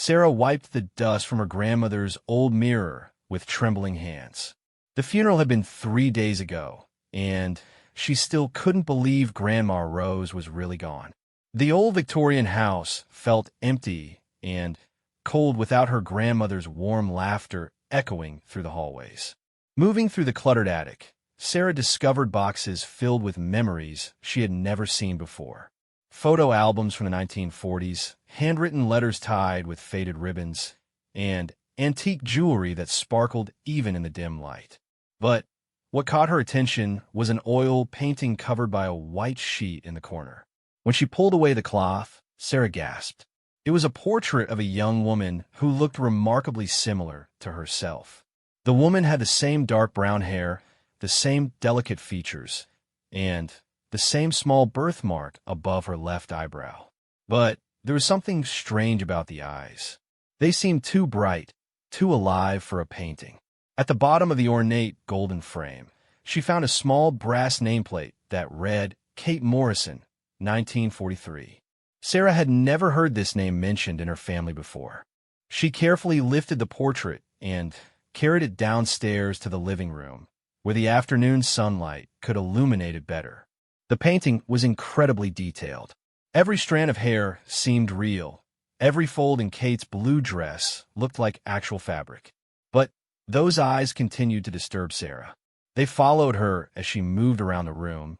Sarah wiped the dust from her grandmother's old mirror with trembling hands. The funeral had been 3 days ago, and she still couldn't believe Grandma Rose was really gone. The old Victorian house felt empty and cold without her grandmother's warm laughter echoing through the hallways. Moving through the cluttered attic, Sarah discovered boxes filled with memories she had never seen before. Photo albums from the 1940s, handwritten letters tied with faded ribbons, and antique jewelry that sparkled even in the dim light. But what caught her attention was an oil painting covered by a white sheet in the corner. When she pulled away the cloth, Sarah gasped. It was a portrait of a young woman who looked remarkably similar to herself. The woman had the same dark brown hair, the same delicate features, and the same small birthmark above her left eyebrow. But there was something strange about the eyes. They seemed too bright, too alive for a painting. At the bottom of the ornate golden frame, she found a small brass nameplate that read Kate Morrison, 1943. Sarah had never heard this name mentioned in her family before. She carefully lifted the portrait and carried it downstairs to the living room, where the afternoon sunlight could illuminate it better. The painting was incredibly detailed. Every strand of hair seemed real. Every fold in Kate's blue dress looked like actual fabric. But those eyes continued to disturb Sarah. They followed her as she moved around the room,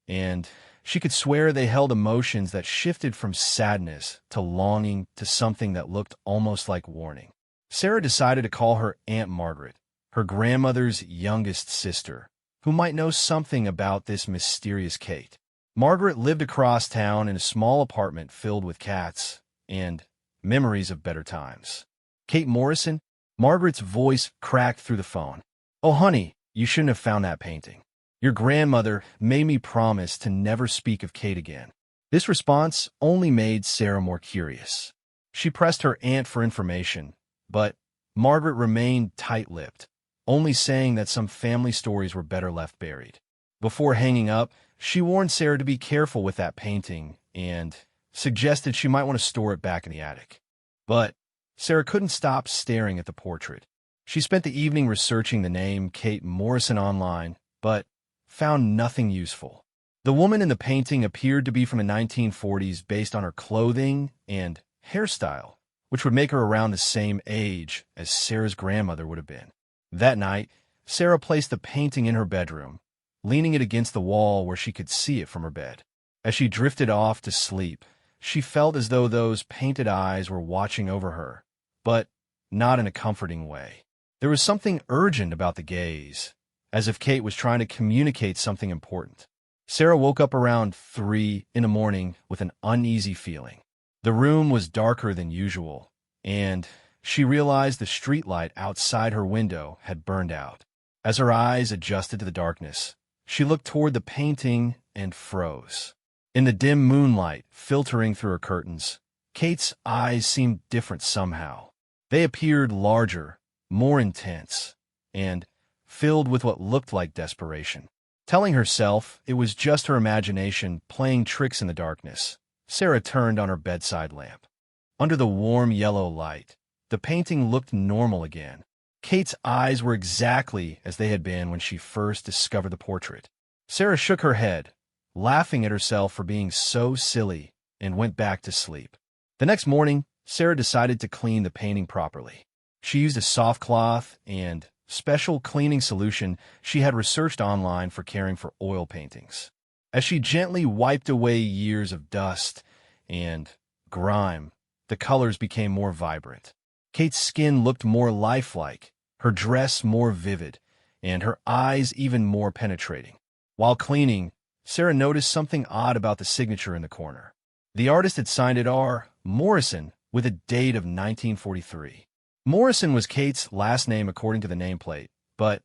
and she could swear they held emotions that shifted from sadness to longing to something that looked almost like warning. Sarah decided to call her Aunt Margaret, her grandmother's youngest sister, who might know something about this mysterious Kate. Margaret lived across town in a small apartment filled with cats and memories of better times. Kate Morrison? Margaret's voice cracked through the phone. "Oh, honey, you shouldn't have found that painting. Your grandmother made me promise to never speak of Kate again." This response only made Sarah more curious. She pressed her aunt for information, but Margaret remained tight-lipped, only saying that some family stories were better left buried. Before hanging up, she warned Sarah to be careful with that painting and suggested she might want to store it back in the attic. But Sarah couldn't stop staring at the portrait. She spent the evening researching the name Kate Morrison online, but found nothing useful. The woman in the painting appeared to be from the 1940s based on her clothing and hairstyle, which would make her around the same age as Sarah's grandmother would have been. That night, Sarah placed the painting in her bedroom, leaning it against the wall where she could see it from her bed. As she drifted off to sleep, she felt as though those painted eyes were watching over her, but not in a comforting way. There was something urgent about the gaze, as if Kate was trying to communicate something important. Sarah woke up around 3 in the morning with an uneasy feeling. The room was darker than usual, and she realized the streetlight outside her window had burned out. As her eyes adjusted to the darkness, she looked toward the painting and froze. In the dim moonlight filtering through her curtains, Kate's eyes seemed different somehow. They appeared larger, more intense, and filled with what looked like desperation. Telling herself it was just her imagination playing tricks in the darkness, Sarah turned on her bedside lamp. Under the warm yellow light, the painting looked normal again. Kate's eyes were exactly as they had been when she first discovered the portrait. Sarah shook her head, laughing at herself for being so silly, and went back to sleep. The next morning, Sarah decided to clean the painting properly. She used a soft cloth and special cleaning solution she had researched online for caring for oil paintings. As she gently wiped away years of dust and grime, the colors became more vibrant. Kate's skin looked more lifelike, her dress more vivid, and her eyes even more penetrating. While cleaning, Sarah noticed something odd about the signature in the corner. The artist had signed it R. Morrison with a date of 1943. Morrison was Kate's last name according to the nameplate, but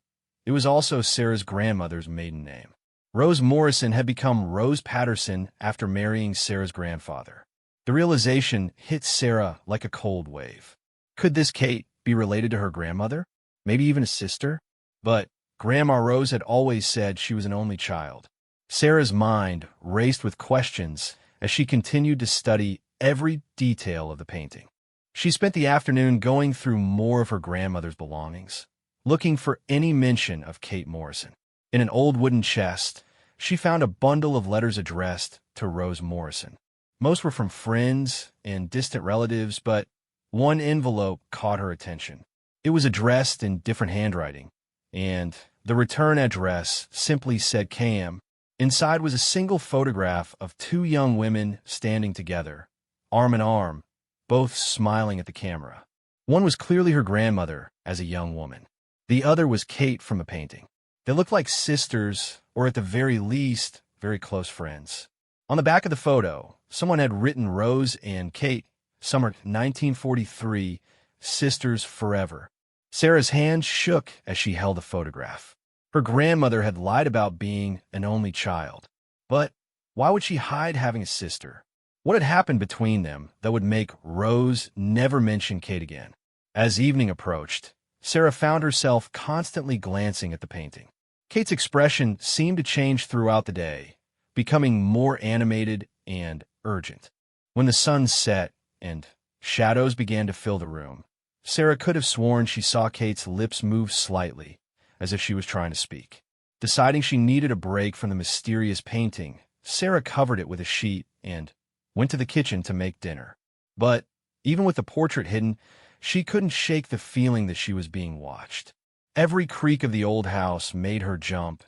it was also Sarah's grandmother's maiden name. Rose Morrison had become Rose Patterson after marrying Sarah's grandfather. The realization hit Sarah like a cold wave. Could this Kate be related to her grandmother? Maybe even a sister? But Grandma Rose had always said she was an only child. Sarah's mind raced with questions as she continued to study every detail of the painting. She spent the afternoon going through more of her grandmother's belongings, looking for any mention of Kate Morrison. In an old wooden chest, she found a bundle of letters addressed to Rose Morrison. Most were from friends and distant relatives, but one envelope caught her attention. It was addressed in different handwriting, and the return address simply said KM. Inside was a single photograph of two young women standing together, arm in arm, both smiling at the camera. One was clearly her grandmother as a young woman. The other was Kate from a painting. They looked like sisters, or at the very least, very close friends. On the back of the photo, someone had written Rose and Kate, summer 1943, sisters forever. Sarah's hand shook as she held the photograph. Her grandmother had lied about being an only child. But why would she hide having a sister? What had happened between them that would make Rose never mention Kate again? As evening approached, Sarah found herself constantly glancing at the painting. Kate's expression seemed to change throughout the day, becoming more animated and urgent. When the sun set and shadows began to fill the room, Sarah could have sworn she saw Kate's lips move slightly, as if she was trying to speak. Deciding she needed a break from the mysterious painting, Sarah covered it with a sheet and went to the kitchen to make dinner. But even with the portrait hidden, she couldn't shake the feeling that she was being watched. Every creak of the old house made her jump,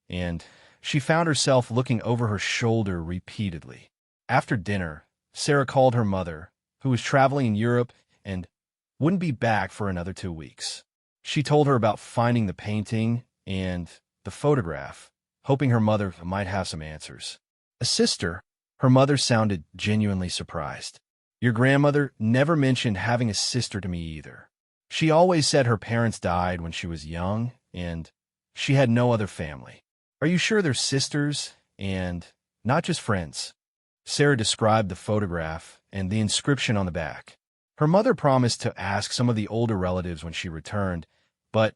and she found herself looking over her shoulder repeatedly. After dinner, Sarah called her mother, who was traveling in Europe and wouldn't be back for another 2 weeks. She told her about finding the painting and the photograph, hoping her mother might have some answers. A sister, her mother sounded genuinely surprised. Your grandmother never mentioned having a sister to me either. She always said her parents died when she was young, and she had no other family. Are you sure they're sisters and not just friends? Sarah described the photograph and the inscription on the back. Her mother promised to ask some of the older relatives when she returned, but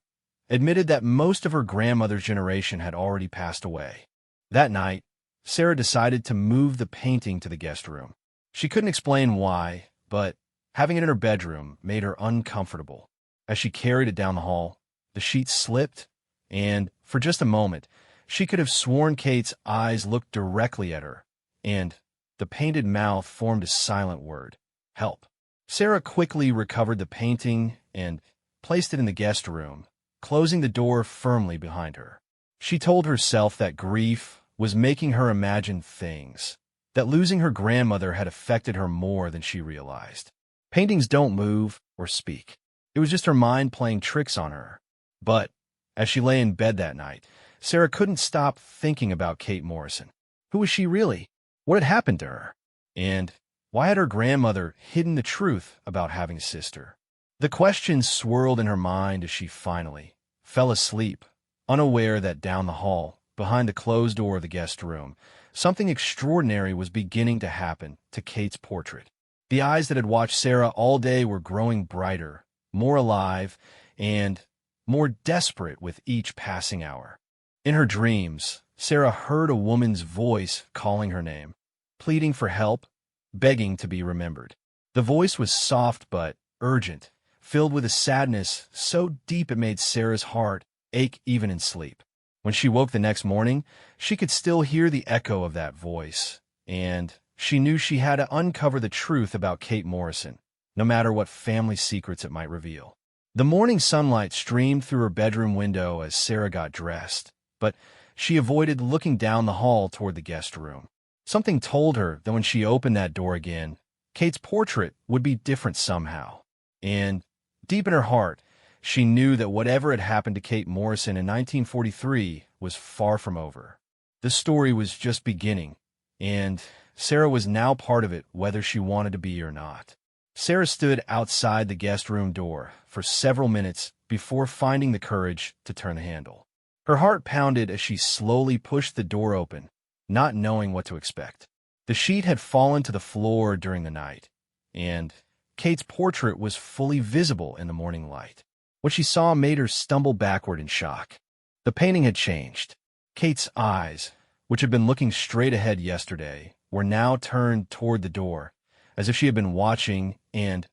admitted that most of her grandmother's generation had already passed away. That night, Sarah decided to move the painting to the guest room. She couldn't explain why, but having it in her bedroom made her uncomfortable. As she carried it down the hall, the sheet slipped, and for just a moment, she could have sworn Kate's eyes looked directly at her, and the painted mouth formed a silent word, help. Sarah quickly recovered the painting and placed it in the guest room, closing the door firmly behind her. She told herself that grief was making her imagine things, that losing her grandmother had affected her more than she realized. Paintings don't move or speak. It was just her mind playing tricks on her. But as she lay in bed that night, Sarah couldn't stop thinking about Kate Morrison. Who was she really? What had happened to her? And why had her grandmother hidden the truth about having a sister? The questions swirled in her mind as she finally fell asleep, unaware that down the hall, behind the closed door of the guest room, something extraordinary was beginning to happen to Kate's portrait. The eyes that had watched Sarah all day were growing brighter, more alive, and more desperate with each passing hour. In her dreams, Sarah heard a woman's voice calling her name, pleading for help, begging to be remembered. The voice was soft but urgent, filled with a sadness so deep it made Sarah's heart ache even in sleep. When she woke the next morning, she could still hear the echo of that voice, and she knew she had to uncover the truth about Kate Morrison, no matter what family secrets it might reveal. The morning sunlight streamed through her bedroom window as Sarah got dressed, but she avoided looking down the hall toward the guest room. Something told her that when she opened that door again, Kate's portrait would be different somehow. And deep in her heart, she knew that whatever had happened to Kate Morrison in 1943 was far from over. The story was just beginning, and Sarah was now part of it whether she wanted to be or not. Sarah stood outside the guest room door for several minutes before finding the courage to turn the handle. Her heart pounded as she slowly pushed the door open, not knowing what to expect. The sheet had fallen to the floor during the night, and Kate's portrait was fully visible in the morning light. What she saw made her stumble backward in shock. The painting had changed. Kate's eyes, which had been looking straight ahead yesterday, were now turned toward the door, as if she had been watching and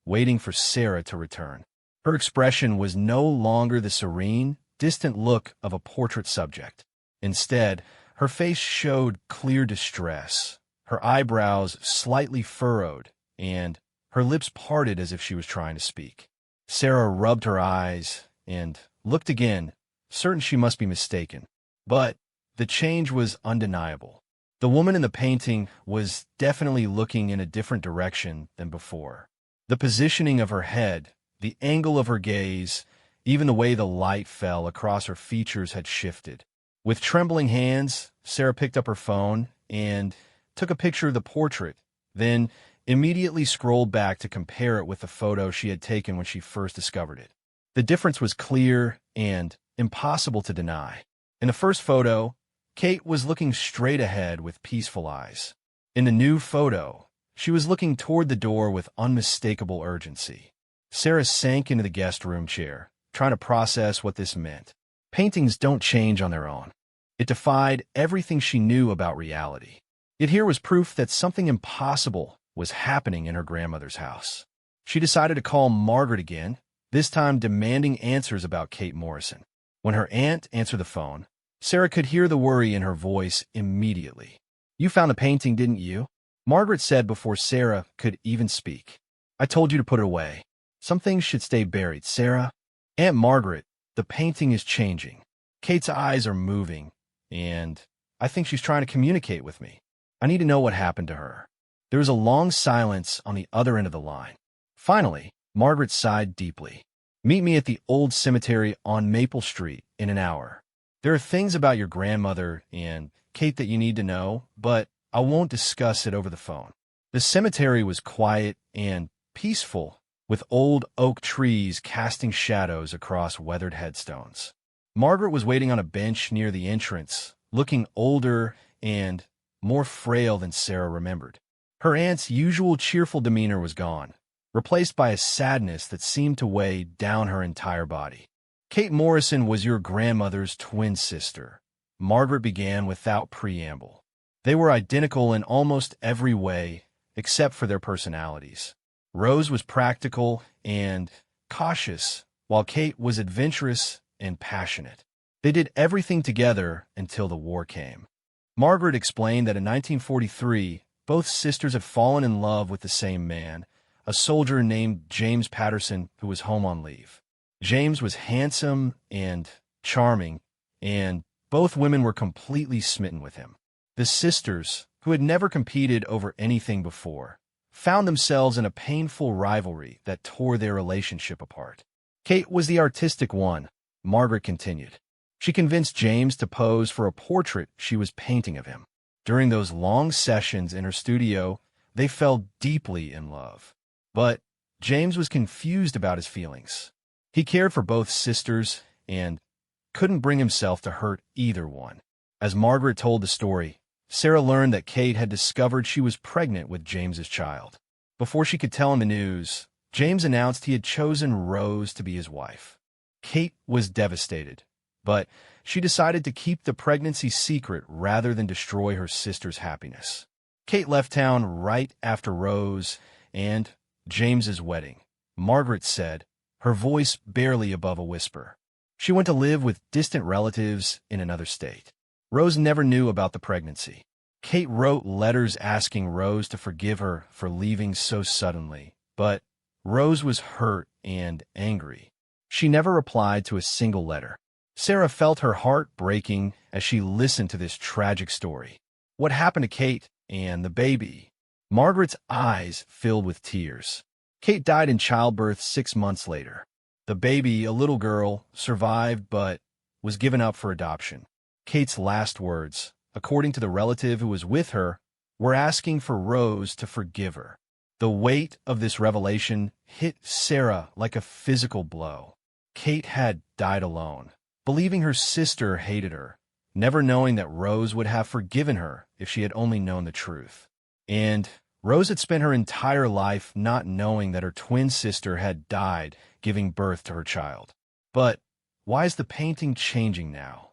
waiting for Sarah to return. Her expression was no longer the serene, distant look of a portrait subject. Instead, her face showed clear distress, her eyebrows slightly furrowed, and her lips parted as if she was trying to speak. Sarah rubbed her eyes and looked again, certain she must be mistaken. But the change was undeniable. The woman in the painting was definitely looking in a different direction than before. The positioning of her head, the angle of her gaze, even the way the light fell across her features had shifted. With trembling hands, Sarah picked up her phone and took a picture of the portrait, then immediately scrolled back to compare it with the photo she had taken when she first discovered it. The difference was clear and impossible to deny. In the first photo, Kate was looking straight ahead with peaceful eyes. In the new photo, she was looking toward the door with unmistakable urgency. Sarah sank into the guest room chair, trying to process what this meant. Paintings don't change on their own. It defied everything she knew about reality. Yet here was proof that something impossible was happening in her grandmother's house. She decided to call Margaret again, this time demanding answers about Kate Morrison. When her aunt answered the phone, Sarah could hear the worry in her voice immediately. "You found the painting, didn't you?" Margaret said before Sarah could even speak. "I told you to put it away. Some things should stay buried, Sarah." "Aunt Margaret, the painting is changing. Kate's eyes are moving, and I think she's trying to communicate with me. I need to know what happened to her." There was a long silence on the other end of the line. Finally, Margaret sighed deeply. "Meet me at the old cemetery on Maple Street in an hour. There are things about your grandmother and Kate that you need to know, but I won't discuss it over the phone." The cemetery was quiet and peaceful, with old oak trees casting shadows across weathered headstones. Margaret was waiting on a bench near the entrance, looking older and more frail than Sarah remembered. Her aunt's usual cheerful demeanor was gone, replaced by a sadness that seemed to weigh down her entire body. "Kate Morrison was your grandmother's twin sister," Margaret began without preamble. "They were identical in almost every way, except for their personalities. Rose was practical and cautious, while Kate was adventurous and passionate. They did everything together until the war came." Margaret explained that in 1943, both sisters had fallen in love with the same man, a soldier named James Patterson who was home on leave. James was handsome and charming, and both women were completely smitten with him. The sisters, who had never competed over anything before, found themselves in a painful rivalry that tore their relationship apart. "Kate was the artistic one," Margaret continued. "She convinced James to pose for a portrait she was painting of him. During those long sessions in her studio, they fell deeply in love. But James was confused about his feelings. He cared for both sisters and couldn't bring himself to hurt either one." As Margaret told the story, Sarah learned that Kate had discovered she was pregnant with James's child. Before she could tell him the news, James announced he had chosen Rose to be his wife. Kate was devastated, but she decided to keep the pregnancy secret rather than destroy her sister's happiness. Kate left town right after Rose and James's wedding, Margaret said, her voice barely above a whisper. She went to live with distant relatives in another state. Rose never knew about the pregnancy. Kate wrote letters asking Rose to forgive her for leaving so suddenly, but Rose was hurt and angry. She never replied to a single letter. Sarah felt her heart breaking as she listened to this tragic story. What happened to Kate and the baby? Margaret's eyes filled with tears. Kate died in childbirth 6 months later. The baby, a little girl, survived but was given up for adoption. Kate's last words, according to the relative who was with her, were asking for Rose to forgive her. The weight of this revelation hit Sarah like a physical blow. Kate had died alone, believing her sister hated her, never knowing that Rose would have forgiven her if she had only known the truth. And Rose had spent her entire life not knowing that her twin sister had died giving birth to her child. But why is the painting changing now?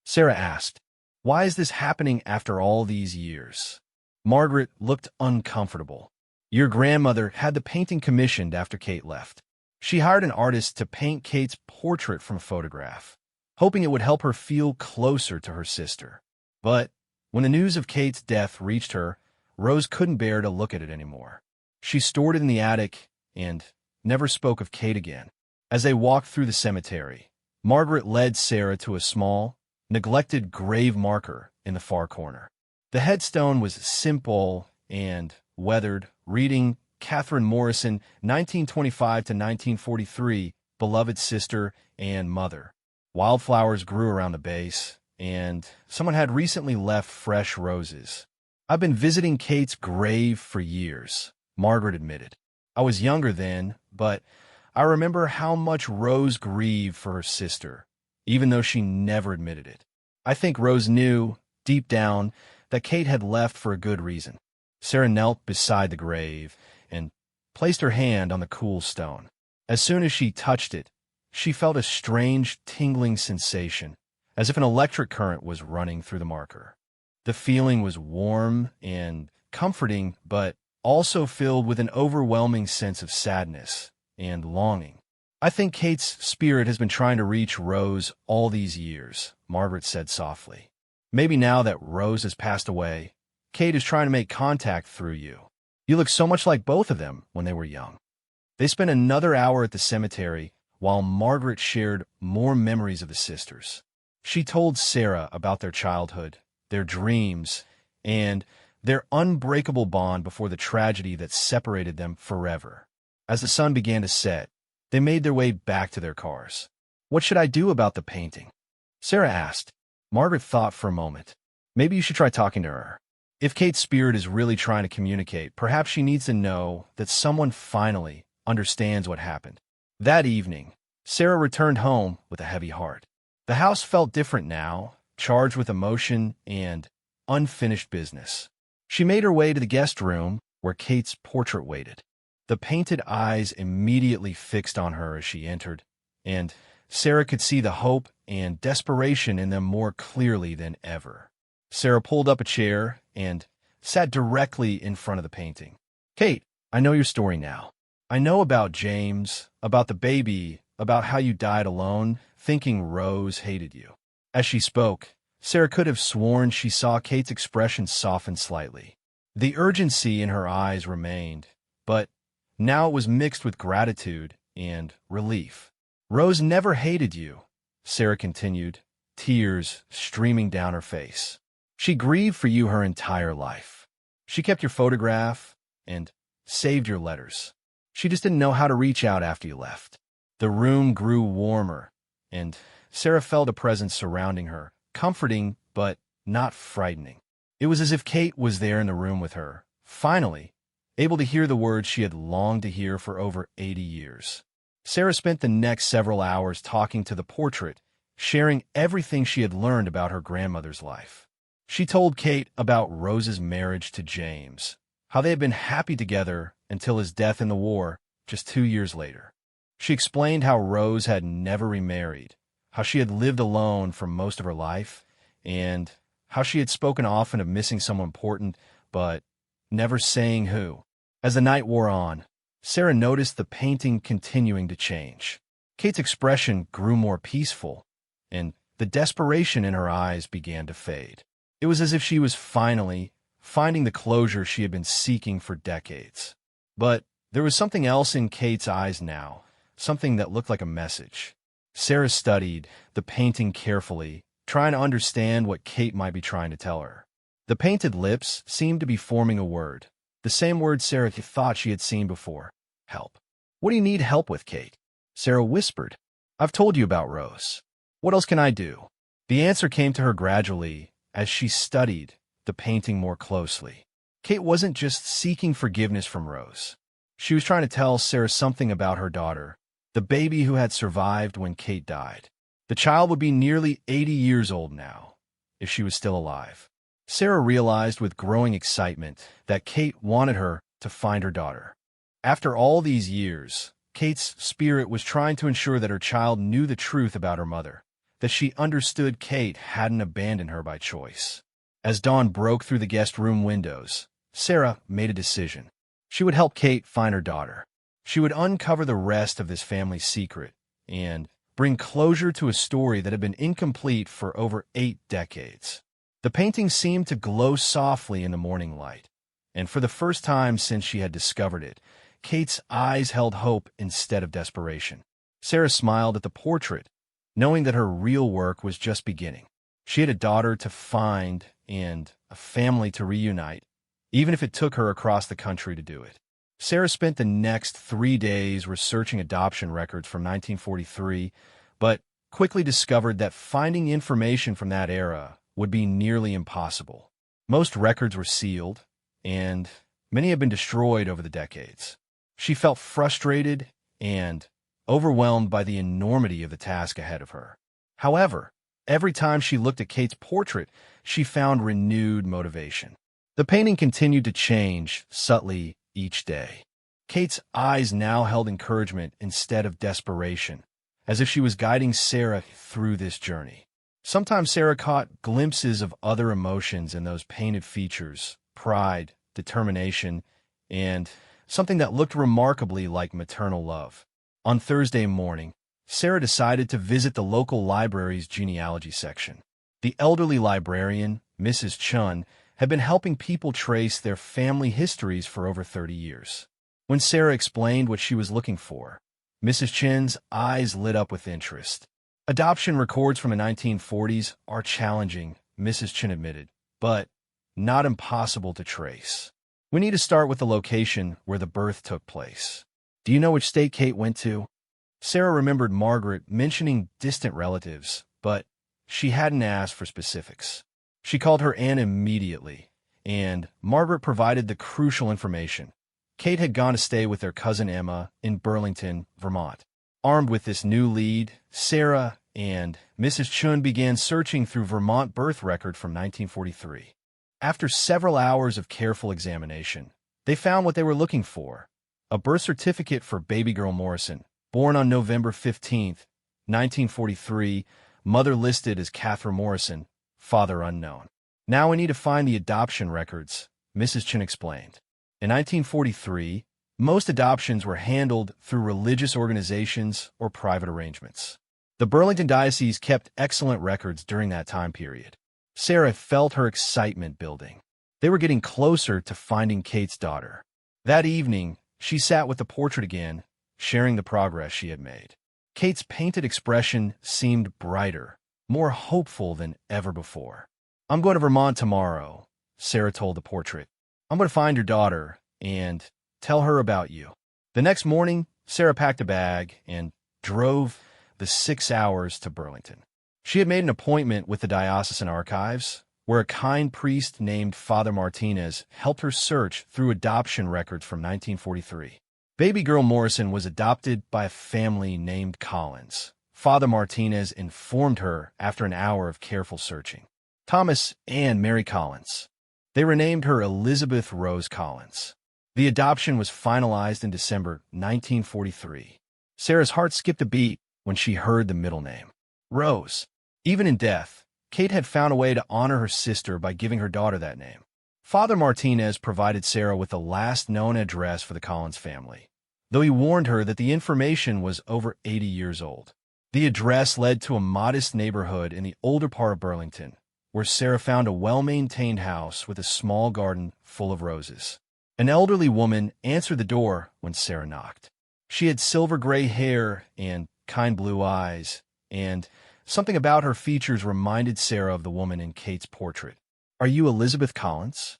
Sarah asked, "Why is this happening after all these years?" Margaret looked uncomfortable. Your grandmother had the painting commissioned after Kate left. She hired an artist to paint Kate's portrait from a photograph, hoping it would help her feel closer to her sister. But when the news of Kate's death reached her, Rose couldn't bear to look at it anymore. She stored it in the attic and never spoke of Kate again. As they walked through the cemetery, Margaret led Sarah to a small, neglected grave marker in the far corner. The headstone was simple and weathered, reading Catherine Morrison, 1925 to 1943, beloved sister and mother. Wildflowers grew around the base, and someone had recently left fresh roses. I've been visiting Kate's grave for years, Margaret admitted. I was younger then, but I remember how much Rose grieved for her sister, even though she never admitted it. I think Rose knew, deep down, that Kate had left for a good reason. Sarah knelt beside the grave and placed her hand on the cool stone. As soon as she touched it, she felt a strange, tingling sensation, as if an electric current was running through the marker. The feeling was warm and comforting, but also filled with an overwhelming sense of sadness and longing. I think Kate's spirit has been trying to reach Rose all these years, Margaret said softly. Maybe now that Rose has passed away, Kate is trying to make contact through you. You look so much like both of them when they were young. They spent another hour at the cemetery while Margaret shared more memories of the sisters. She told Sarah about their childhood, their dreams, and their unbreakable bond before the tragedy that separated them forever. As the sun began to set, they made their way back to their cars. "What should I do about the painting?" Sarah asked. Margaret thought for a moment. Maybe you should try talking to her. If Kate's spirit is really trying to communicate, perhaps she needs to know that someone finally understands what happened. That evening, Sarah returned home with a heavy heart. The house felt different now, charged with emotion and unfinished business. She made her way to the guest room where Kate's portrait waited. The painted eyes immediately fixed on her as she entered, and Sarah could see the hope and desperation in them more clearly than ever. Sarah pulled up a chair and sat directly in front of the painting. "Kate, I know your story now. I know about James, about the baby, about how you died alone, thinking Rose hated you." As she spoke, Sarah could have sworn she saw Kate's expression soften slightly. The urgency in her eyes remained, but now it was mixed with gratitude and relief. "Rose never hated you," Sarah continued, tears streaming down her face. "She grieved for you her entire life. She kept your photograph and saved your letters. She just didn't know how to reach out after you left." The room grew warmer, and Sarah felt a presence surrounding her, comforting but not frightening. It was as if Kate was there in the room with her, finally, able to hear the words she had longed to hear for over 80 years. Sarah spent the next several hours talking to the portrait, sharing everything she had learned about her grandmother's life. She told Kate about Rose's marriage to James, how they had been happy together until his death in the war just 2 years later. She explained how Rose had never remarried, how she had lived alone for most of her life, and how she had spoken often of missing someone important, but never saying who. As the night wore on, Sarah noticed the painting continuing to change. Kate's expression grew more peaceful, and the desperation in her eyes began to fade. It was as if she was finally finding the closure she had been seeking for decades. But there was something else in Kate's eyes now, something that looked like a message. Sarah studied the painting carefully, trying to understand what Kate might be trying to tell her. The painted lips seemed to be forming a word, the same word Sarah thought she had seen before: help. "What do you need help with, Kate?" Sarah whispered. "I've told you about Rose. What else can I do?" The answer came to her gradually as she studied the painting more closely. Kate wasn't just seeking forgiveness from Rose. She was trying to tell Sarah something about her daughter, the baby who had survived when Kate died. The child would be nearly 80 years old now, if she was still alive. Sarah realized with growing excitement that Kate wanted her to find her daughter. After all these years, Kate's spirit was trying to ensure that her child knew the truth about her mother, that she understood Kate hadn't abandoned her by choice. As dawn broke through the guest room windows, Sarah made a decision. She would help Kate find her daughter. She would uncover the rest of this family's secret and bring closure to a story that had been incomplete for over 8 decades. The painting seemed to glow softly in the morning light, and for the first time since she had discovered it, Kate's eyes held hope instead of desperation. Sarah smiled at the portrait, knowing that her real work was just beginning. She had a daughter to find and a family to reunite, even if it took her across the country to do it. Sarah spent the next 3 days researching adoption records from 1943, but quickly discovered that finding information from that era would be nearly impossible. Most records were sealed, and many had been destroyed over the decades. She felt frustrated and overwhelmed by the enormity of the task ahead of her. However, every time she looked at Kate's portrait, she found renewed motivation. The painting continued to change subtly each day. Kate's eyes now held encouragement instead of desperation, as if she was guiding Sarah through this journey. Sometimes Sarah caught glimpses of other emotions in those painted features: pride, determination, and something that looked remarkably like maternal love. On Thursday morning, Sarah decided to visit the local library's genealogy section. The elderly librarian, Mrs. Chun, had been helping people trace their family histories for over 30 years. When Sarah explained what she was looking for, Mrs. Chun's eyes lit up with interest. Adoption records from the 1940s are challenging, Mrs. Chun admitted, but not impossible to trace. We need to start with the location where the birth took place. Do you know which state Kate went to? Sarah remembered Margaret mentioning distant relatives, but she hadn't asked for specifics. She called her aunt immediately, and Margaret provided the crucial information. Kate had gone to stay with their cousin Emma in Burlington, Vermont. Armed with this new lead, Sarah and Mrs. Chun began searching through Vermont birth record from 1943. After several hours of careful examination, they found what they were looking for: a birth certificate for baby girl Morrison, born on November 15, 1943, mother listed as Catherine Morrison, father unknown. Now we need to find the adoption records, Mrs. Chun explained. In 1943, most adoptions were handled through religious organizations or private arrangements. The Burlington Diocese kept excellent records during that time period. Sarah felt her excitement building. They were getting closer to finding Kate's daughter. That evening, she sat with the portrait again, sharing the progress she had made. Kate's painted expression seemed brighter, more hopeful than ever before. "I'm going to Vermont tomorrow," Sarah told the portrait. "I'm going to find your daughter and tell her about you." The next morning, Sarah packed a bag and drove the 6 hours to Burlington. She had made an appointment with the diocesan archives, where a kind priest named Father Martinez helped her search through adoption records from 1943. Baby girl Morrison was adopted by a family named Collins. Father Martinez informed her after an hour of careful searching. Thomas and Mary Collins. They renamed her Elizabeth Rose Collins. The adoption was finalized in December 1943. Sarah's heart skipped a beat when she heard the middle name, Rose. Even in death, Kate had found a way to honor her sister by giving her daughter that name. Father Martinez provided Sarah with the last known address for the Collins family, though he warned her that the information was over 80 years old. The address led to a modest neighborhood in the older part of Burlington, where Sarah found a well-maintained house with a small garden full of roses. An elderly woman answered the door when Sarah knocked. She had silver-gray hair and kind blue eyes, and something about her features reminded Sarah of the woman in Kate's portrait. "Are you Elizabeth Collins?"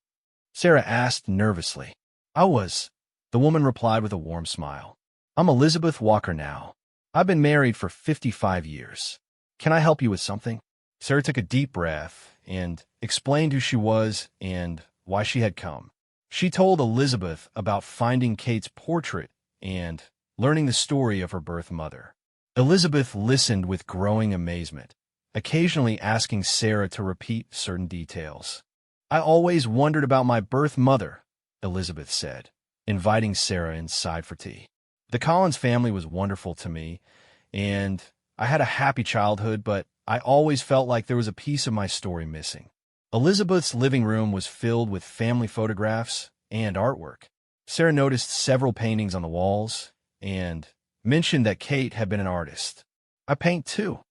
Sarah asked nervously. "I was," the woman replied with a warm smile. "I'm Elizabeth Walker now. I've been married for 55 years. Can I help you with something?" Sarah took a deep breath and explained who she was and why she had come. She told Elizabeth about finding Kate's portrait and learning the story of her birth mother. Elizabeth listened with growing amazement, occasionally asking Sarah to repeat certain details. "I always wondered about my birth mother," Elizabeth said, inviting Sarah inside for tea. "The Collins family was wonderful to me, and I had a happy childhood, but I always felt like there was a piece of my story missing." Elizabeth's living room was filled with family photographs and artwork. Sarah noticed several paintings on the walls and mentioned that Kate had been an artist. "I paint too,"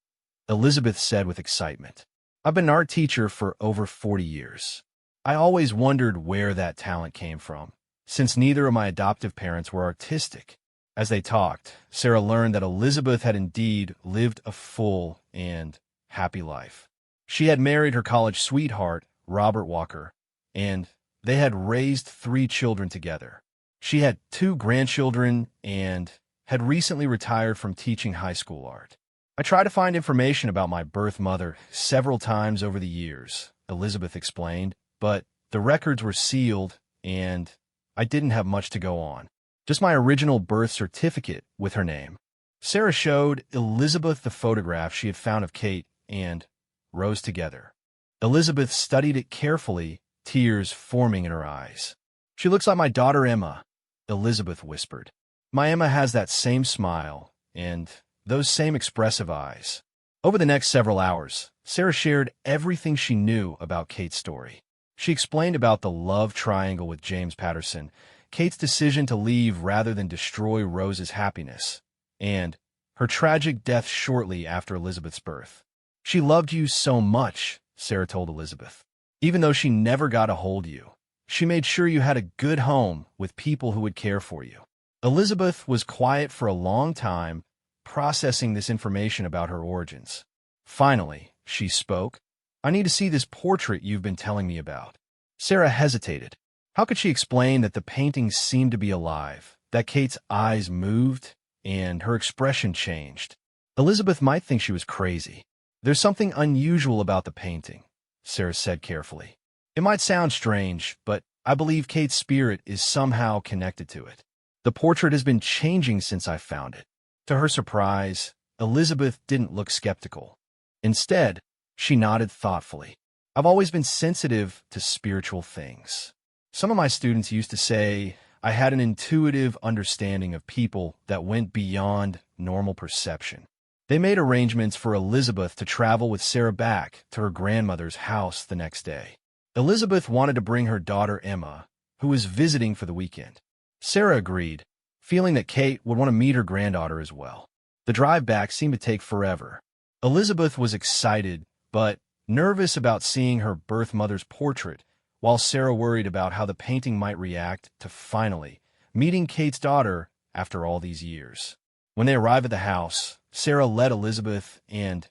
Elizabeth said with excitement. "I've been an art teacher for over 40 years. I always wondered where that talent came from, since neither of my adoptive parents were artistic." As they talked, Sarah learned that Elizabeth had indeed lived a full and happy life. She had married her college sweetheart, Robert Walker, and they had raised 3 children together. She had 2 grandchildren and had recently retired from teaching high school art. "I tried to find information about my birth mother several times over the years," Elizabeth explained, "but the records were sealed and I didn't have much to go on. Just my original birth certificate with her name." Sarah showed Elizabeth the photograph she had found of Kate and rose together. Elizabeth studied it carefully, tears forming in her eyes. "She looks like my daughter Emma," Elizabeth whispered. "My Emma has that same smile and those same expressive eyes." Over the next several hours, Sarah shared everything she knew about Kate's story. She explained about the love triangle with James Patterson, Kate's decision to leave rather than destroy Rose's happiness, and her tragic death shortly after Elizabeth's birth. "She loved you so much," Sarah told Elizabeth. "Even though she never got a hold of you, she made sure you had a good home with people who would care for you." Elizabeth was quiet for a long time, processing this information about her origins. Finally, she spoke. "I need to see this portrait you've been telling me about." Sarah hesitated. How could she explain that the painting seemed to be alive, that Kate's eyes moved, and her expression changed? Elizabeth might think she was crazy. "There's something unusual about the painting," Sarah said carefully. "It might sound strange, but I believe Kate's spirit is somehow connected to it. The portrait has been changing since I found it." To her surprise, Elizabeth didn't look skeptical. Instead, she nodded thoughtfully. "I've always been sensitive to spiritual things. Some of my students used to say I had an intuitive understanding of people that went beyond normal perception." They made arrangements for Elizabeth to travel with Sarah back to her grandmother's house the next day. Elizabeth wanted to bring her daughter Emma, who was visiting for the weekend. Sarah agreed, feeling that Kate would want to meet her granddaughter as well. The drive back seemed to take forever. Elizabeth was excited, but nervous about seeing her birth mother's portrait, while Sarah worried about how the painting might react to finally meeting Kate's daughter after all these years. When they arrived at the house, Sarah led Elizabeth and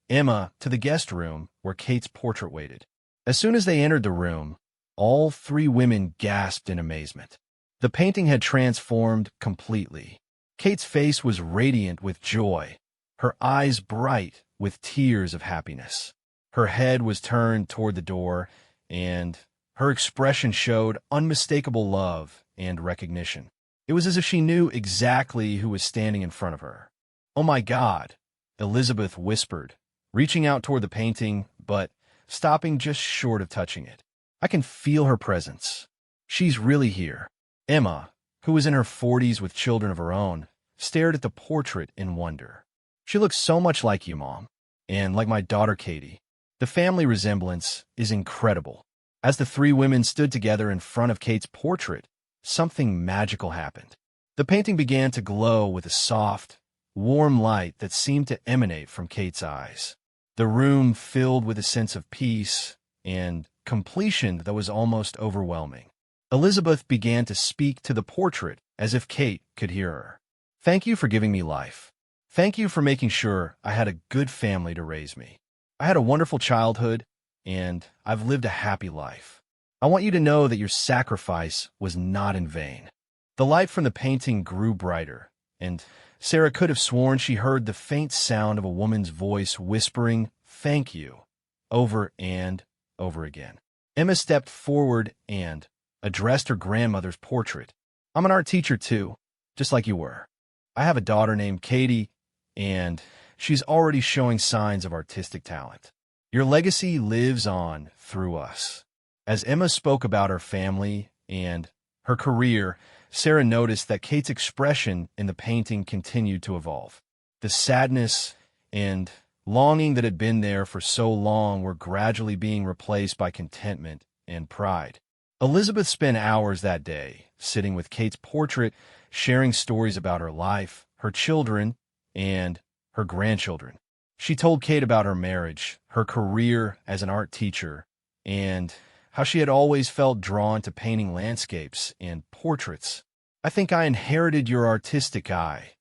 Emma to the guest room where Kate's portrait waited. As soon as they entered the room, all 3 women gasped in amazement. The painting had transformed completely. Kate's face was radiant with joy, her eyes bright with tears of happiness. Her head was turned toward the door, and her expression showed unmistakable love and recognition. It was as if she knew exactly who was standing in front of her. "Oh my God," Elizabeth whispered, reaching out toward the painting, but stopping just short of touching it. "I can feel her presence. She's really here." Emma, who was in her 40s with children of her own, stared at the portrait in wonder. "She looks so much like you, Mom, and like my daughter Katie. The family resemblance is incredible." As the 3 women stood together in front of Kate's portrait, something magical happened. The painting began to glow with a soft, warm light that seemed to emanate from Kate's eyes. The room filled with a sense of peace and completion that was almost overwhelming. Elizabeth began to speak to the portrait as if Kate could hear her. "Thank you for giving me life. Thank you for making sure I had a good family to raise me. I had a wonderful childhood, and I've lived a happy life. I want you to know that your sacrifice was not in vain." The light from the painting grew brighter, and Sarah could have sworn she heard the faint sound of a woman's voice whispering, "Thank you," over and over again. Emma stepped forward and addressed her grandmother's portrait. "I'm an art teacher too, just like you were. I have a daughter named Katie, and she's already showing signs of artistic talent. Your legacy lives on through us." As Emma spoke about her family and her career, Sarah noticed that Kate's expression in the painting continued to evolve. The sadness and longing that had been there for so long were gradually being replaced by contentment and pride. Elizabeth spent hours that day sitting with Kate's portrait, sharing stories about her life, her children, and her grandchildren. She told Kate about her marriage, her career as an art teacher, and how she had always felt drawn to painting landscapes and portraits. "I think I inherited your artistic eye,"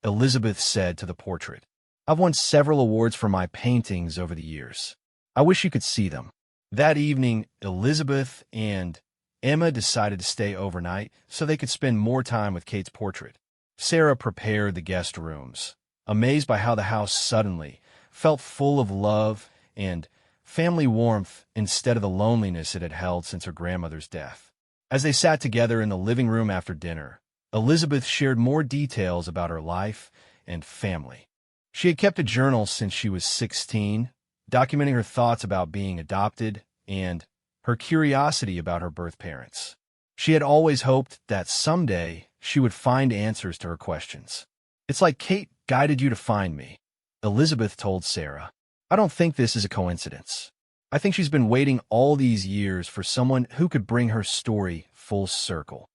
Elizabeth said to the portrait. "I've won several awards for my paintings over the years. I wish you could see them." That evening, Elizabeth and Emma decided to stay overnight so they could spend more time with Kate's portrait. Sarah prepared the guest rooms, amazed by how the house suddenly felt full of love and family warmth instead of the loneliness it had held since her grandmother's death. As they sat together in the living room after dinner, Elizabeth shared more details about her life and family. She had kept a journal since she was 16, documenting her thoughts about being adopted and her curiosity about her birth parents. She had always hoped that someday she would find answers to her questions. "It's like Kate guided you to find me," Elizabeth told Sarah. "I don't think this is a coincidence. I think she's been waiting all these years for someone who could bring her story full circle."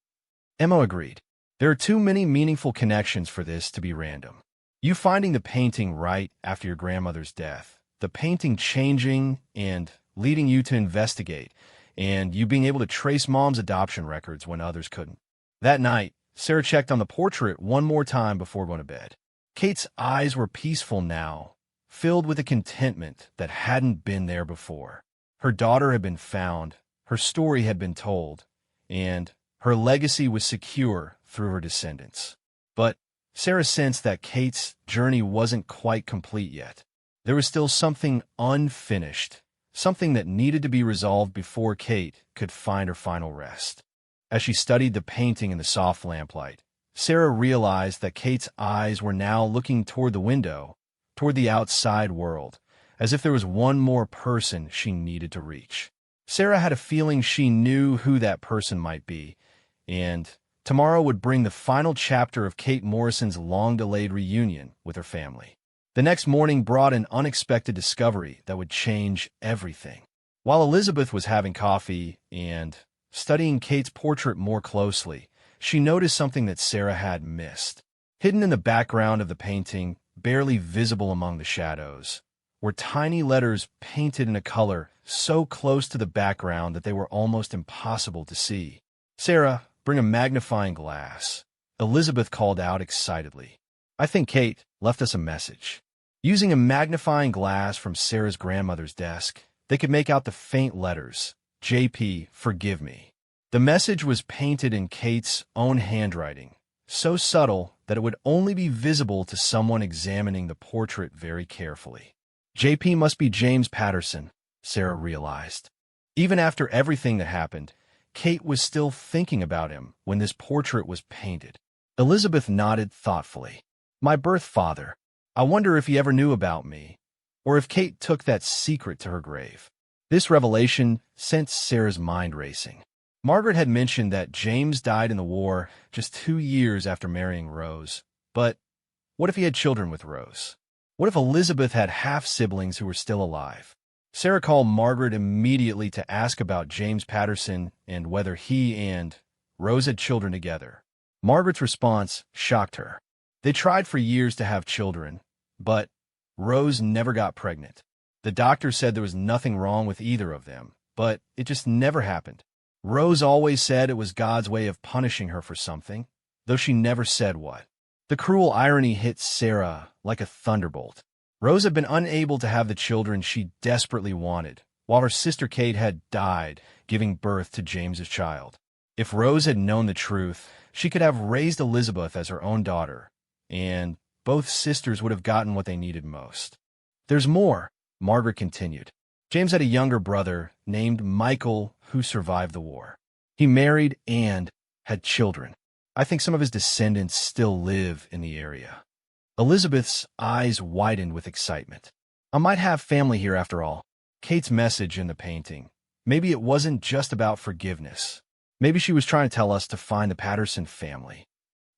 Emma agreed. "There are too many meaningful connections for this to be random. You finding the painting right after your grandmother's death, the painting changing and leading you to investigate, and you being able to trace Mom's adoption records when others couldn't." That night, Sarah checked on the portrait one more time before going to bed. Kate's eyes were peaceful now, filled with a contentment that hadn't been there before. Her daughter had been found, her story had been told, and her legacy was secure through her descendants. But Sarah sensed that Kate's journey wasn't quite complete yet. There was still something unfinished, something that needed to be resolved before Kate could find her final rest. As she studied the painting in the soft lamplight, Sarah realized that Kate's eyes were now looking toward the window, toward the outside world, as if there was one more person she needed to reach. Sarah had a feeling she knew who that person might be, and tomorrow would bring the final chapter of Kate Morrison's long-delayed reunion with her family. The next morning brought an unexpected discovery that would change everything. While Elizabeth was having coffee and studying Kate's portrait more closely, she noticed something that Sarah had missed. Hidden in the background of the painting, barely visible among the shadows, were tiny letters painted in a color so close to the background that they were almost impossible to see. "Sarah, bring a magnifying glass," Elizabeth called out excitedly. "I think Kate left us a message." Using a magnifying glass from Sarah's grandmother's desk, they could make out the faint letters, "JP, forgive me." The message was painted in Kate's own handwriting, so subtle that it would only be visible to someone examining the portrait very carefully. JP must be James Patterson, Sarah realized. Even after everything that happened, Kate was still thinking about him when this portrait was painted. Elizabeth nodded thoughtfully. "My birth father. I wonder if he ever knew about me, or if Kate took that secret to her grave." This revelation sent Sarah's mind racing. Margaret had mentioned that James died in the war just 2 years after marrying Rose. But what if he had children with Rose? What if Elizabeth had half-siblings who were still alive? Sarah called Margaret immediately to ask about James Patterson and whether he and Rose had children together. Margaret's response shocked her. They tried for years to have children, but Rose never got pregnant. The doctor said there was nothing wrong with either of them, but it just never happened. Rose always said it was God's way of punishing her for something, though she never said what. The cruel irony hit Sarah like a thunderbolt. Rose had been unable to have the children she desperately wanted, while her sister Kate had died, giving birth to James's child. If Rose had known the truth, she could have raised Elizabeth as her own daughter, and both sisters would have gotten what they needed most. "There's more," Margaret continued. "James had a younger brother named Michael who survived the war. He married and had children. I think some of his descendants still live in the area." Elizabeth's eyes widened with excitement. "I might have family here after all." Kate's message in the painting. Maybe it wasn't just about forgiveness. Maybe she was trying to tell us to find the Patterson family.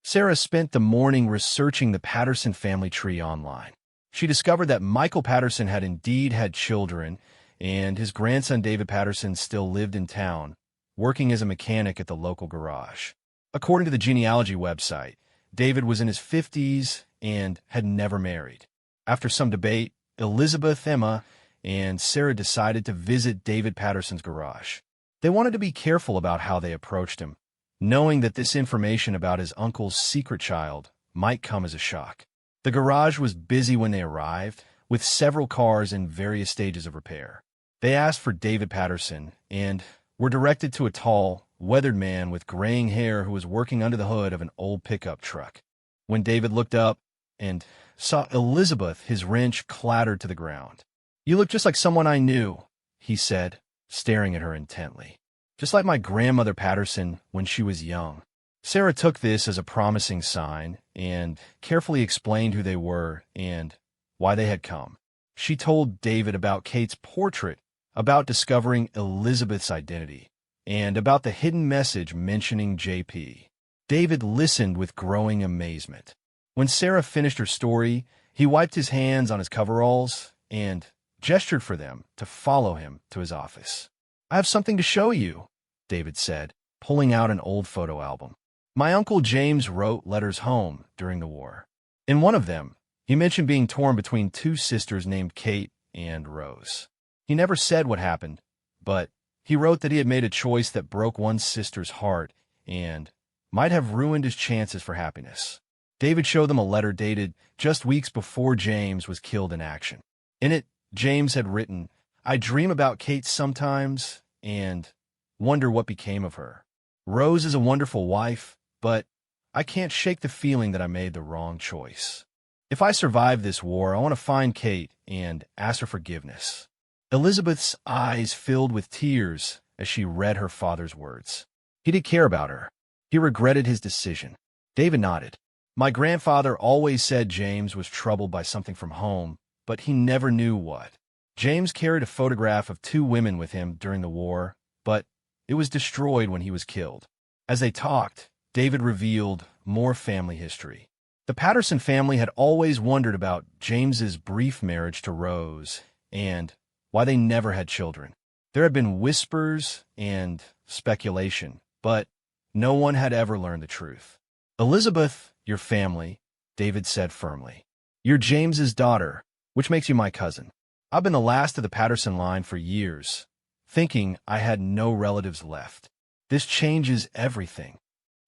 Sarah spent the morning researching the Patterson family tree online. She discovered that Michael Patterson had indeed had children, and his grandson David Patterson still lived in town, working as a mechanic at the local garage. According to the genealogy website, David was in his 50s and had never married. After some debate, Elizabeth, Emma, and Sarah decided to visit David Patterson's garage. They wanted to be careful about how they approached him, knowing that this information about his uncle's secret child might come as a shock. The garage was busy when they arrived, with several cars in various stages of repair. They asked for David Patterson and were directed to a tall, weathered man with graying hair who was working under the hood of an old pickup truck. When David looked up and saw Elizabeth, his wrench clattered to the ground. "You look just like someone I knew," he said, staring at her intently. "Just like my grandmother Patterson when she was young." Sarah took this as a promising sign and carefully explained who they were and why they had come. She told David about Kate's portrait, about discovering Elizabeth's identity, and about the hidden message mentioning JP. David listened with growing amazement. When Sarah finished her story, he wiped his hands on his coveralls and gestured for them to follow him to his office. "I have something to show you," David said, pulling out an old photo album. "My Uncle James wrote letters home during the war. In one of them, he mentioned being torn between two sisters named Kate and Rose. He never said what happened, but he wrote that he had made a choice that broke one sister's heart and might have ruined his chances for happiness." David showed them a letter dated just weeks before James was killed in action. In it, James had written, "I dream about Kate sometimes and wonder what became of her. Rose is a wonderful wife, but I can't shake the feeling that I made the wrong choice. If I survive this war, I want to find Kate and ask her forgiveness." Elizabeth's eyes filled with tears as she read her father's words. He did care about her. He regretted his decision. David nodded. "My grandfather always said James was troubled by something from home, but he never knew what. James carried a photograph of two women with him during the war, but it was destroyed when he was killed." As they talked, David revealed more family history. The Patterson family had always wondered about James's brief marriage to Rose and why they never had children. There had been whispers and speculation, but no one had ever learned the truth. "Elizabeth, your family," David said firmly. "You're James's daughter, which makes you my cousin. I've been the last of the Patterson line for years, thinking I had no relatives left. This changes everything."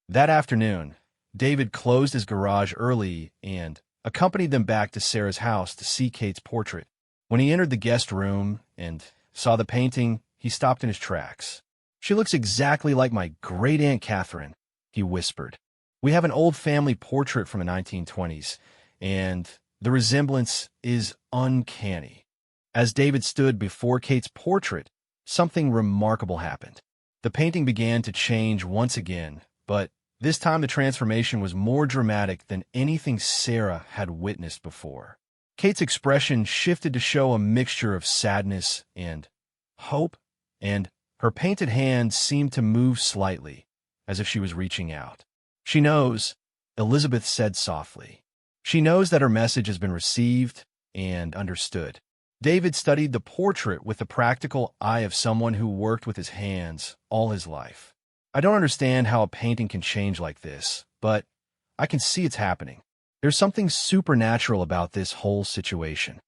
That afternoon, David closed his garage early and accompanied them back to Sarah's house to see Kate's portrait. When he entered the guest room and saw the painting, he stopped in his tracks. "She looks exactly like my great-aunt Catherine," he whispered. "We have an old family portrait from the 1920s, and the resemblance is uncanny." As David stood before Kate's portrait, something remarkable happened. The painting began to change once again, but this time the transformation was more dramatic than anything Sarah had witnessed before. Kate's expression shifted to show a mixture of sadness and hope, and her painted hand seemed to move slightly, as if she was reaching out. "She knows," Elizabeth said softly. "She knows that her message has been received and understood." David studied the portrait with the practical eye of someone who worked with his hands all his life. "I don't understand how a painting can change like this, but I can see it's happening. There's something supernatural about this whole situation."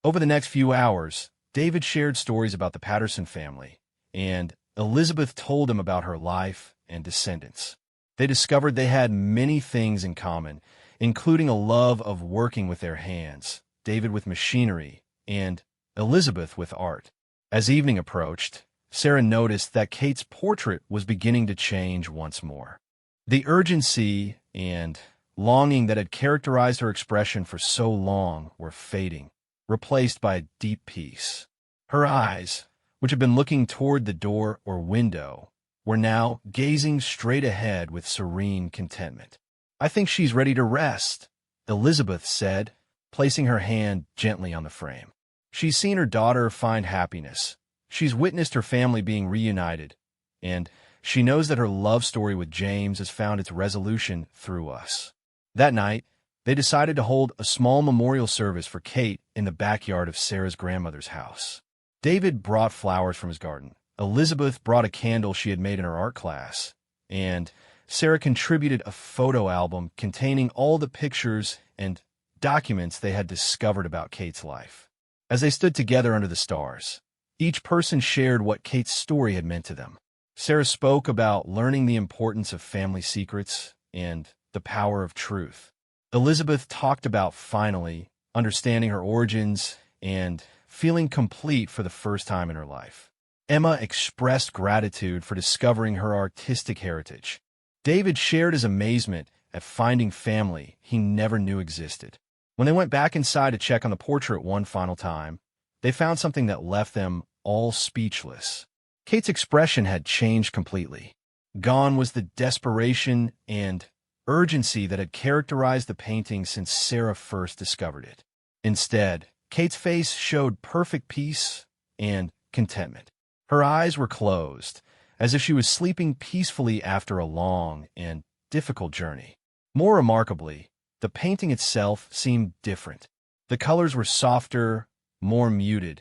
Over the next few hours, David shared stories about the Patterson family, and Elizabeth told him about her life and descendants. They discovered they had many things in common, including a love of working with their hands, David with machinery, and Elizabeth with art. As evening approached, Sarah noticed that Kate's portrait was beginning to change once more. The urgency and longing that had characterized her expression for so long were fading, replaced by a deep peace. Her eyes, which had been looking toward the door or window, were now gazing straight ahead with serene contentment. "I think she's ready to rest," Elizabeth said, placing her hand gently on the frame. "She's seen her daughter find happiness. She's witnessed her family being reunited, and she knows that her love story with James has found its resolution through us." That night, they decided to hold a small memorial service for Kate in the backyard of Sarah's grandmother's house. David brought flowers from his garden, Elizabeth brought a candle she had made in her art class, and Sarah contributed a photo album containing all the pictures and documents they had discovered about Kate's life. As they stood together under the stars, each person shared what Kate's story had meant to them. Sarah spoke about learning the importance of family secrets and the power of truth. Elizabeth talked about finally understanding her origins and feeling complete for the first time in her life. Emma expressed gratitude for discovering her artistic heritage. David shared his amazement at finding family he never knew existed. When they went back inside to check on the portrait one final time, they found something that left them all speechless. Kate's expression had changed completely. Gone was the desperation and urgency that had characterized the painting since Sarah first discovered it. Instead, Kate's face showed perfect peace and contentment. Her eyes were closed, as if she was sleeping peacefully after a long and difficult journey. More remarkably, the painting itself seemed different. The colors were softer, more muted,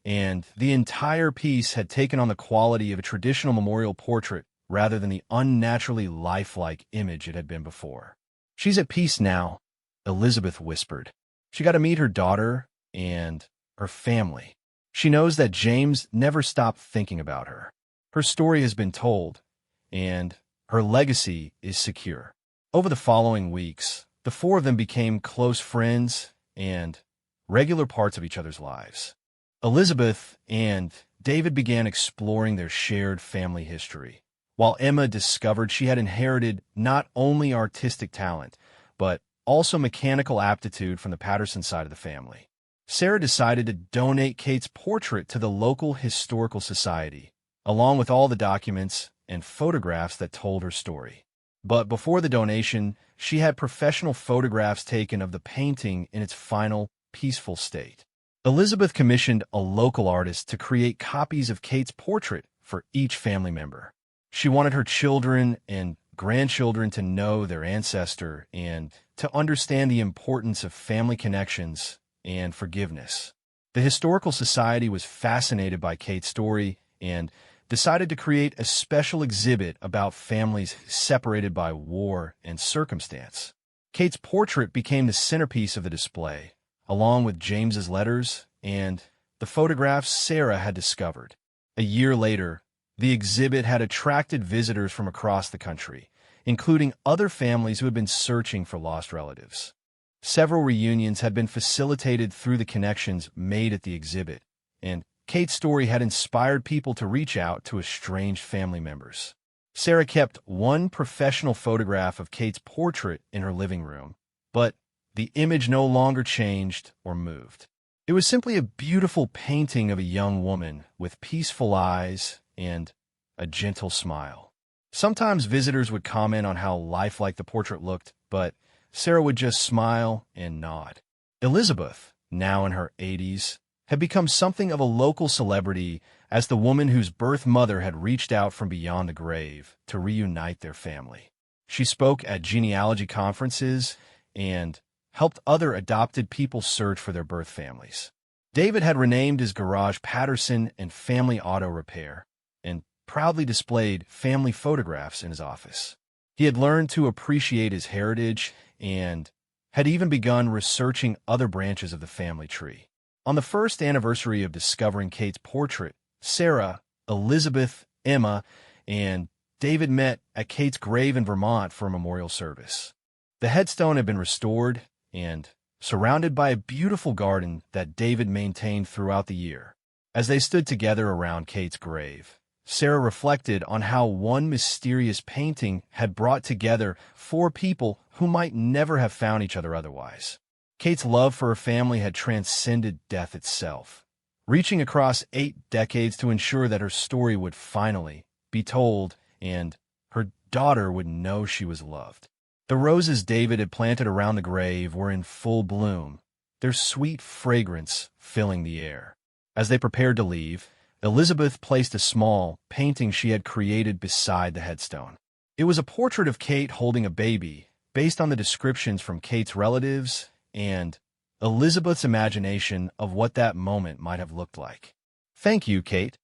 and the entire piece had taken on the quality of a traditional memorial portrait rather than the unnaturally lifelike image it had been before. "She's at peace now," Elizabeth whispered. "She got to meet her daughter and her family. She knows that James never stopped thinking about her. Her story has been told, and her legacy is secure." Over the following weeks, the four of them became close friends and regular parts of each other's lives. Elizabeth and David began exploring their shared family history, while Emma discovered she had inherited not only artistic talent, but also mechanical aptitude from the Patterson side of the family. Sarah decided to donate Kate's portrait to the local historical society, along with all the documents and photographs that told her story. But before the donation, she had professional photographs taken of the painting in its final, peaceful state. Elizabeth commissioned a local artist to create copies of Kate's portrait for each family member. She wanted her children and grandchildren to know their ancestor and to understand the importance of family connections and forgiveness. The Historical Society was fascinated by Kate's story and decided to create a special exhibit about families separated by war and circumstance. Kate's portrait became the centerpiece of the display, along with James's letters and the photographs Sarah had discovered. A year later, the exhibit had attracted visitors from across the country, including other families who had been searching for lost relatives. Several reunions had been facilitated through the connections made at the exhibit, and Kate's story had inspired people to reach out to estranged family members. Sarah kept one professional photograph of Kate's portrait in her living room, but the image no longer changed or moved. It was simply a beautiful painting of a young woman with peaceful eyes and a gentle smile. Sometimes visitors would comment on how lifelike the portrait looked, but Sarah would just smile and nod. Elizabeth, now in her 80s, had become something of a local celebrity as the woman whose birth mother had reached out from beyond the grave to reunite their family. She spoke at genealogy conferences and helped other adopted people search for their birth families. David had renamed his garage Patterson and Family Auto Repair and proudly displayed family photographs in his office. He had learned to appreciate his heritage and had even begun researching other branches of the family tree. On the first anniversary of discovering Kate's portrait, Sarah, Elizabeth, Emma, and David met at Kate's grave in Vermont for a memorial service. The headstone had been restored and surrounded by a beautiful garden that David maintained throughout the year. As they stood together around Kate's grave, Sarah reflected on how one mysterious painting had brought together four people who might never have found each other otherwise. Kate's love for her family had transcended death itself, reaching across 8 decades to ensure that her story would finally be told and her daughter would know she was loved. The roses David had planted around the grave were in full bloom, their sweet fragrance filling the air. As they prepared to leave, Elizabeth placed a small painting she had created beside the headstone. It was a portrait of Kate holding a baby, based on the descriptions from Kate's relatives and Elizabeth's imagination of what that moment might have looked like. "Thank you, Kate,"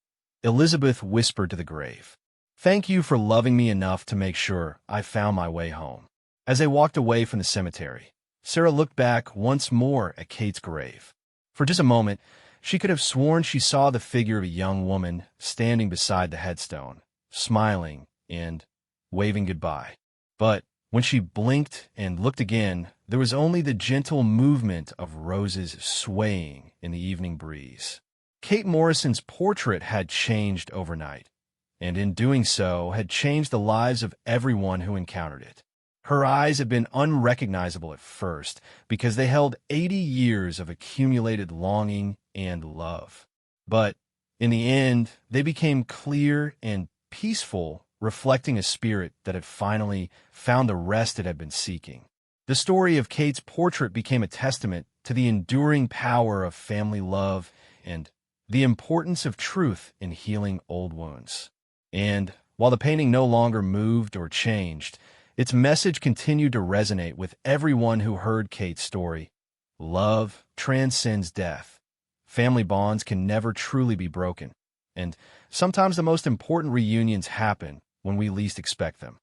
Elizabeth whispered to the grave. "Thank you for loving me enough to make sure I found my way home." As they walked away from the cemetery, Sarah looked back once more at Kate's grave. For just a moment, she could have sworn she saw the figure of a young woman standing beside the headstone, smiling and waving goodbye. But when she blinked and looked again, there was only the gentle movement of roses swaying in the evening breeze. Kate Morrison's portrait had changed overnight, and in doing so had changed the lives of everyone who encountered it. Her eyes had been unrecognizable at first because they held 80 years of accumulated longing and love. But in the end, they became clear and peaceful, reflecting a spirit that had finally found the rest it had been seeking. The story of Kate's portrait became a testament to the enduring power of family love and the importance of truth in healing old wounds. And while the painting no longer moved or changed, its message continued to resonate with everyone who heard Kate's story. Love transcends death. Family bonds can never truly be broken. And sometimes the most important reunions happen when we least expect them.